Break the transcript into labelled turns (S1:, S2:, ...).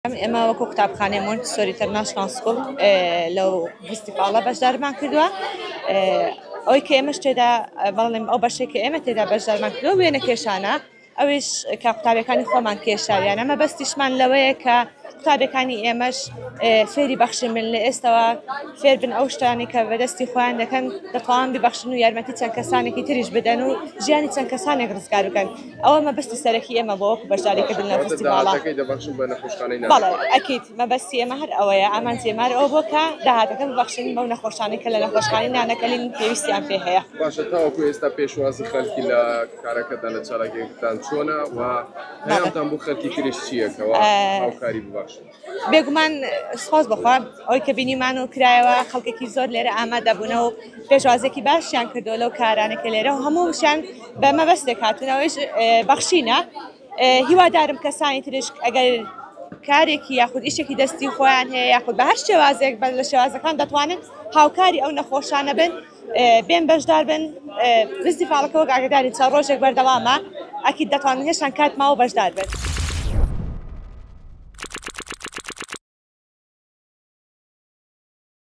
S1: ئێمە وەکو قوتابخانەی مۆنتسۆری ئینتەرناشنال سکوڵ لەو فستیڤاڵە بەشدارمان کردووە. ئەوەی کە ئێمەش تێدا بەڵێم ئەو بەشێک کە ئێمە تێدا بەشدارمان کردووە وێنە کێشانە، ئەویش کە قوتابیەکانی خۆمان کێشاویان. ئەمە بەستیشمان لەوەیە کە قوتابیەکانی ئێمەش فێری بەخشن بن لە ئێستەوە، فێر بن ئەو شتانی کە بەدەستی خۆیان دەکەن دەتوانن ببەخشن و یارمەتی چەند کەسانێکی تریش بدەن و ژیانی چەند کەسانێک ڕزگار بکەن. ئەوە مەبەستی سەرەکی ئێمە بۆ وەکو بەشداریکردن لە فستیڤاڵە. بەڵێ ئەکید مەبەستی ئێمە هەر ئەوەیە، ئامان جێمار ئەو بۆ کە داهاتەکە ببەخشن بەو نەخۆشانی کە لە نەخۆشخانەی نانەکەلین پێویستیان پێ هەیە.
S2: باشە تاوەکو ئێستا پێشوازی خەڵکی لە کارەکەدا لە چالاکیتان چۆنە و هەیەتان بۆ خەڵکی تریش چیەکەوە هاوکاری بباشن؟
S1: بێگومان سپاس بخوا ئەوەی کە بینیمان و کرایەوە خەڵکێکی زۆر لێرە ئامادەبوونە و پێشوازێکی باشیان کردو لەو کارانێکە لێرە و هەمووشیان بە مەبەستێک هاتوونەوەش بەخشینە. هیوادارم کەسانی تریش ئەگەر کارێکی یاخود ئیشێکی دەستی خۆیان هەیە یاخود بە هەر شێوازێک بە لە شێوازەکان دەتوانن هاوکاری ئەو نەخۆشانە بن، بێن بەشدار بن. فستیڤاڵەکە وەک ئاگاداری چەند ڕۆژێک بەردەوامە، ئەکید دەتوانن هێشتان کاتماوە بەشدار بن.